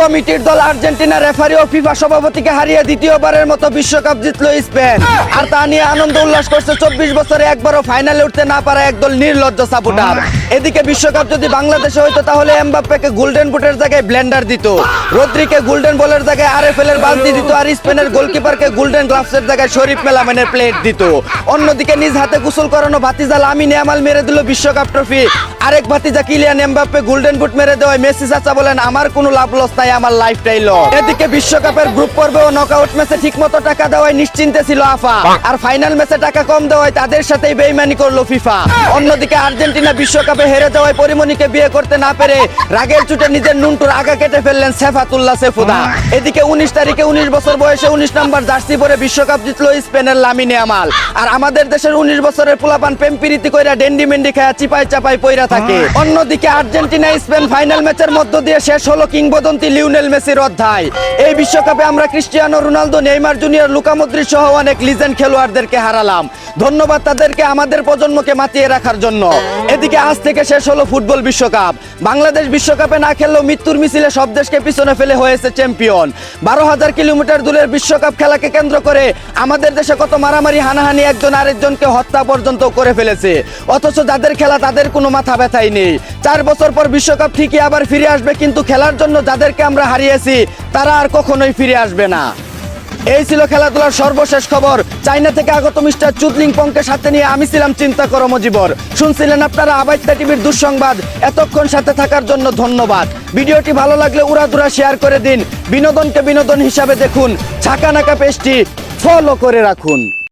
কমিটির দল Argentina referee ও FIFA সভাপতিকে হারিয়ে দ্বিতীয়বারের মতো বিশ্বকাপ জিতলো স্পেন। আর তা নিয়ে আনন্দ উল্লাস করছে 24 বছরে একবারও ফাইনালে উঠতে না পারা একদল নির্লজ্জ সাপোর্টার। এদিকে বিশ্বকাপ যদি বাংলাদেশে হইতো তাহলে এমবাপ্পেকে গোল্ডেন বুটের জায়গায় ব্লেন্ডার দিত, রদ্রিকে গোল্ডেন বলের জায়গায় আরএফএল এর বালতি দিত, আর স্পেনের গোলকিপারকে গোল্ডেন গ্লাভসের জায়গায় শরীফ মেলামেনের প্লেট দিত। অন্যদিকে নিজ হাতে গোসল করানো ভাতিজা লামিন ইয়ামাল মেরে দিল বিশ্বকাপ ট্রফি। আরেক ভাতিজা কিলিয়ান এমবাপ্পে গোল্ডেন বুট মেরে দেওয়ায় মেসি চাচা বলেন আমার কোনো লাভ লস নাই, আমার লাইফটাই লস। এদিকে বিশ্বকাপের গ্রুপ পর্বে ও নকআউট ম্যাচে ঠিকমতো টাকা দেওয়ায় নিশ্চিন্তে ছিল আফা, আর ফাইনাল ম্যাচে টাকা কম দেওয়ায় তাদের সাথেই বেইমানি করলো ফিফা। অন্যদিকে আর্জেন্টিনা বিশ্বকাপে হেরে যাওয়ায় পরিমণিকে বিয়ে করতে না পেরে রাগের চুটে নিজের নুনটুর আগা কেটে ফেললেন সেফাতুল্লাহ সেফুদা। এদিকে 19 তারিখে 19 বছর বয়সে 19 নম্বর জার্সি পরে বিশ্বকাপ জিতলো স্পেনের লামিন ইয়ামাল। আর আমাদের দেশের 19 বছরের পোলাপান প্রেম প্রীতি কইরা ডেন্ডি মেন্ডি খায়া চিপাই চাপাই পইরা থাকে। অন্যদিকে আর্জেন্টিনা স্পেন ফাইনাল ম্যাচের মধ্য দিয়ে শেষ হলো কিংবদন্তি লিওনেল মেসির অধ্যায়। এই বিশ্বকাপে আমরা Cristiano Ronaldo, Neymar Junior, Luka Modric সহ অনেক লিজেন্ড খেলোয়াড়দেরকে হারালাম। ধন্যবাদ তাদেরকে আমাদের প্রজন্মকে মাতিয়ে রাখার জন্য। এদিকে আজ থেকে শেষ হলো ফুটবল বিশ্বকাপ। বাংলাদেশ বিশ্বকাপে না খেললেও মৃত্যুর মিছিলে সব দেশকে পিছনে ফেলে হয়েছে চ্যাম্পিয়ন। 12,000 কিলোমিটার দূরের বিশ্বকাপ খেলাকে কেন্দ্র করে আমাদের দেশে কত মারামারি, হানাহানি, একজন আরেকজনকে হত্যা পর্যন্ত করে ফেলেছে। অথচ যাদের খেলা তাদের কোনো মাথা ব্যথাই নেই। 4 বছর পর বিশ্বকাপ ঠিকই আবার ফিরে আসবে, কিন্তু খেলার জন্য যাদেরকে আমরা হারিয়েছি তারা আর কখনোই ফিরে আসবে না। এই ছিল খেলাধুলার সর্বশেষ খবর। চায়না থেকে আগত মিস্টার চুদলিং পংকে সাথে নিয়ে আমি ছিলাম চিন্তা করো মজিবর। শুনছিলেন আপনারা আবাইত্যা টিভির দুঃসংবাদ। এতক্ষণ সাথে থাকার জন্য ধন্যবাদ। ভিডিওটি ভালো লাগলে উড়াধুরা শেয়ার করে দিন। বিনোদনকে বিনোদন হিসাবে দেখুন। ছাকা নাকা পেজটি ফলো করে রাখুন।